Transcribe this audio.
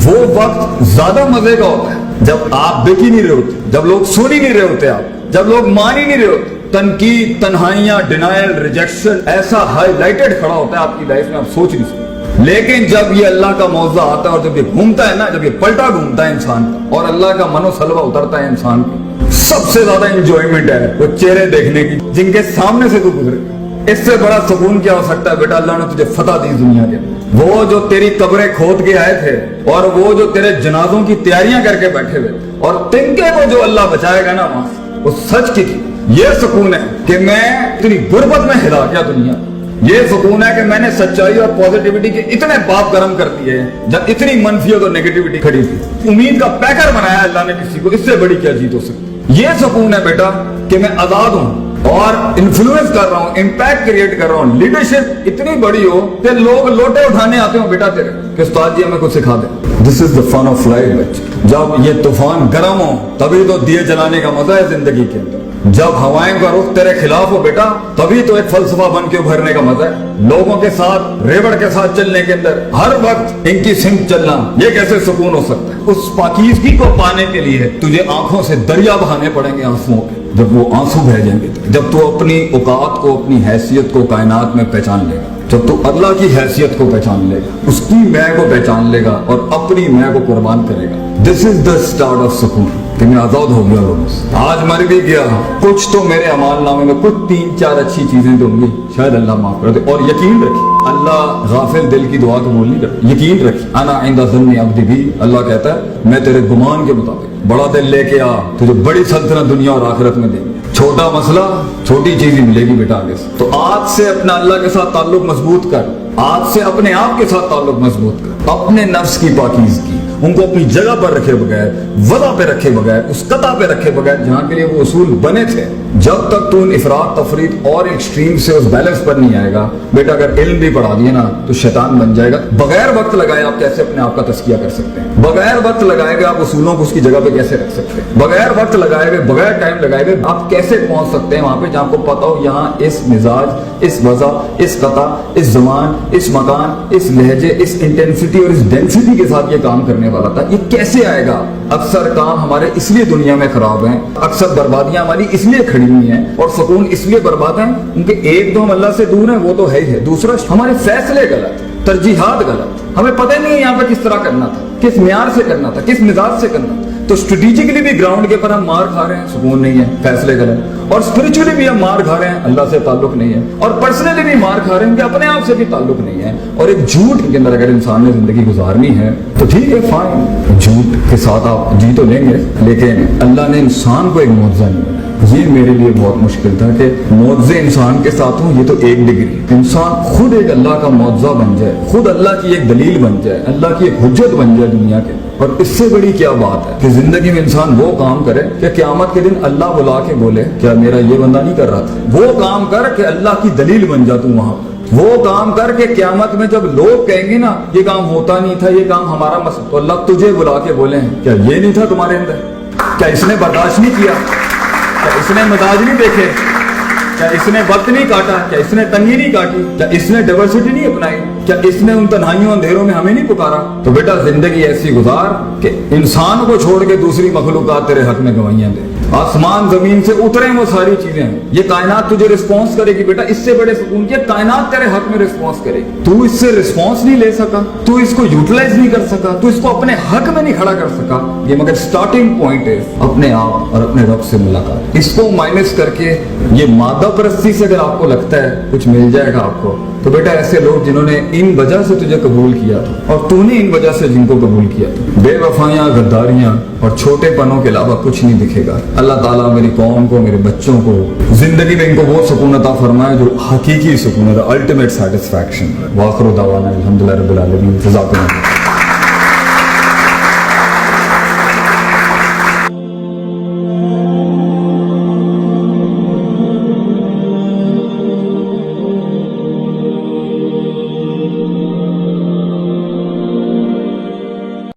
وہ وقت زیادہ مزے کا ہوتا ہے جب آپ دیکھ ہی نہیں رہے ہوتے, جب لوگ سن ہی نہیں رہے ہوتے, آپ جب لوگ مان ہی نہیں رہے ہوتے. تنقید, تنہائیاں, ڈینائل, ریجیکشن ایسا ہائی لائٹڈ کھڑا ہوتا ہے آپ کی لائف میں, آپ سوچ نہیں سکتے. لیکن جب یہ اللہ کا موضوع آتا ہے اور جب یہ گھومتا ہے نا, جب یہ پلٹا گھومتا ہے انسان کا اور اللہ کا منو سلوہ اترتا ہے انسان کی, سب سے زیادہ انجوائمنٹ ہے وہ چہرے دیکھنے کی جن کے سامنے سے تو گزرے. اس سے بڑا سکون کیا ہو سکتا ہے بیٹا؟ اللہ نے تجھے فتح دی دنیا کے. وہ جو تیری قبریں کھود کے آئے تھے اور وہ جو تیرے جنازوں کی تیاریاں کر کے بیٹھے ہوئے اور تنکے کو جو اللہ بچائے گا نا وہاں سے, وہ سچ کی. یہ سکون ہے کہ میں اتنی غربت میں ہلا گیا دنیا. یہ سکون ہے کہ میں نے سچائی اور پوزیٹیوٹی کے اتنے باپ گرم کر دیے جب اتنی منفیت اور نیگیٹیوٹی کھڑی تھی. امید کا پیکر بنایا اللہ نے کسی کو, اس سے بڑی کیا جیت ہو سکتی. یہ سکون ہے بیٹا کہ میں آزاد ہوں اور انفلوئنس کر رہا ہوں, امپیکٹ کریٹ کر رہا ہوں. لیڈرشپ اتنی بڑی ہو کہ لوگ لوٹے اٹھانے آتے ہوں بیٹا تیرے کہ استاد جی ہمیں کچھ سکھا دیں. دس از دا فن آف لائف بچے. جب یہ طوفان گرم ہو تبھی تو دیے جلانے کا مزہ ہے زندگی کے اندر. جب ہوائیں کا رخ تیرے خلاف ہو بیٹا تبھی تو ایک فلسفہ بن کے ابھرنے کا مزہ ہے. لوگوں کے ساتھ ریوڑ کے ساتھ چلنے کے اندر ہر وقت ان کی سمت چلنا, یہ کیسے سکون ہو سکتا ہے؟ اس پاکیزگی کو پانے کے لیے تجھے آنکھوں سے دریا بہانے پڑیں گے آنسوؤں کے. جب وہ آنسو بہ جائیں گے, جب تو اپنی اوقات کو, اپنی حیثیت کو کائنات میں پہچان لے گا, جب تو اللہ کی حیثیت کو پہچان لے گا, اس کی میں کو پہچان لے گا اور اپنی میں کو قربان کرے گا. دس از دا اسٹارٹ آف سکون کہ میں آزاد ہو گیا روز. آج مر بھی گیا, کچھ تو میرے اعمال نامے میں کچھ 3-4 اچھی چیزیں تو ہوں گی, شاید اللہ معاف کر دے. اور یقین رکھیں اللہ غافل دل کی دعا قبول نہیں کرتا. یقین رکھیں انا عند ظن عبدی بھی, اللہ کہتا ہے میں تیرے گمان کے مطابق بڑا دل لے کے آ, تجھے بڑی سلطنت دنیا اور آخرت میں دیں گے. چھوٹا مسئلہ چھوٹی چیز ہی ملے گی بیٹا آگے سے. تو آج سے اپنا اللہ کے ساتھ تعلق مضبوط کر, آج سے اپنے آپ کے ساتھ تعلق مضبوط کر. اپنے نفس کی پاکیزگی ان کو اپنی جگہ پر رکھے بغیر, وضع پہ رکھے بغیر, اس قطع پہ رکھے بغیر جہاں کے لیے وہ اصول بنے تھے. جب تک تو ان افراط تفریط اور ایکسٹریم سے اس بیلنس پر نہیں آئے گا بیٹا, اگر علم بھی پڑھا دیے نا تو شیطان بن جائے گا. بغیر وقت لگائے آپ کیسے اپنے آپ کا تزکیہ کر سکتے ہیں؟ بغیر وقت لگائے گا آپ اصولوں کو اس کی جگہ پہ کیسے رکھ سکتے ہیں؟ بغیر وقت لگائے گا, بغیر ٹائم لگائے گا آپ کیسے پہنچ سکتے ہیں وہاں پہ جہاں کو پتا ہو یہاں اس مزاج, اس وضع, اس قطع, اس زمان, اس مکان, اس لہجے, اس انٹینسٹی اور اس ڈینسٹی کے ساتھ یہ کام کرنے والا تھا. یہ کیسے آئے گا؟ اکثر کام ہمارے اس لیے دنیا میں خراب ہیں, اکثر بربادیاں ہماری اس لیے کھڑی ہوئی ہیں اور سکون اس لیے برباد ہیں کیونکہ ایک تو ہم اللہ سے دور ہیں, وہ تو ہے ہی ہے. دوسرا ہمارے فیصلے غلط, ترجیحات غلط, ہمیں پتہ نہیں ہے یہاں پہ کس طرح کرنا تھا, کس معیار سے کرنا تھا, کس مزاج سے کرنا تھا. تو اسٹریٹجکلی بھی گراؤنڈ کے پر ہم مار کھا رہے ہیں, سکون نہیں ہے, فیصلے غلط. اور اسپرچولی بھی ہم مار کھا رہے ہیں, اللہ سے تعلق نہیں ہے. اور پرسنلی بھی مار کھا رہے ہیں کہ اپنے آپ سے بھی تعلق نہیں ہے. اور ایک جھوٹ کے اندر اگر انسان نے زندگی گزارنی ہے تو ٹھیک ہے, فائن, جھوٹ کے ساتھ آپ جی تو لیں گے, لیکن اللہ نے انسان کو ایک معجزہ نہیں بنایا. یہ میرے لیے بہت مشکل تھا کہ معجزے انسان کے ساتھ ہوں, یہ تو ایک ڈگری. انسان خود ایک اللہ کا معجزہ بن جائے, خود اللہ کی ایک دلیل بن جائے, اللہ کی ایک حجت بن جائے دنیا کے. اور اس سے بڑی کیا بات ہے کہ زندگی میں انسان وہ کام کرے کہ قیامت کے دن اللہ بلا کے بولے کیا میرا یہ بندہ نہیں کر رہا تھا. وہ کام کر کہ اللہ کی دلیل بن جا تو وہاں پر. وہ کام کر کے قیامت میں جب لوگ کہیں گے نا یہ کام ہوتا نہیں تھا, یہ کام ہمارا مسئلہ, تو اللہ تجھے بلا کے بولے کیا یہ نہیں تھا تمہارے اندر؟ کیا اس نے برداشت نہیں کیا؟ کیا اس نے مزاج نہیں دیکھے؟ کیا اس نے وقت نہیں کاٹا؟ کیا اس نے تنگی نہیں کاٹی؟ کیا اس نے ڈائیورسٹی نہیں اپنائی؟ کیا اس نے ان تنہائیوں اندھیروں میں ہمیں نہیں پکارا؟ تو بیٹا زندگی ایسی گزار کہ انسان کو چھوڑ کے دوسری مخلوقات تیرے حق میں گواہیاں دے. آسمان زمین سے اترے وہ ساری چیزیں, یہ کائنات تجھے رسپانس کرے گی بیٹا. اس سے بڑے سکون کی کائنات تیرے حق میں رسپانس کرے گی. تو اس سے رسپانس نہیں لے سکا, تو اس کو یوٹیلائز نہیں کر سکا, تو اس کو اپنے حق میں نہیں کھڑا کر سکا. یہ مگر سٹارٹنگ پوائنٹ ہے اپنے آپ اور اپنے رب سے ملاقات. اس کو مائنس کر کے یہ مادہ پرستی سے اگر آپ کو لگتا ہے کچھ مل جائے گا آپ کو, تو بیٹا ایسے لوگ جنہوں نے ان وجہ سے تجھے قبول کیا تھا اور تو نے ان وجہ سے جن کو قبول کیا تھا, بے وفائیاں, غداریاں اور چھوٹے پنوں کے علاوہ کچھ نہیں دکھے گا. اللہ تعالیٰ میری قوم کو, میرے بچوں کو زندگی میں ان کو وہ سکون عطا فرمائے جو حقیقی سکون ہے, الٹیمیٹ سیٹسفیکشن. واخر دعوانا الحمدللہ رب العالمین. جزاکم اللہ.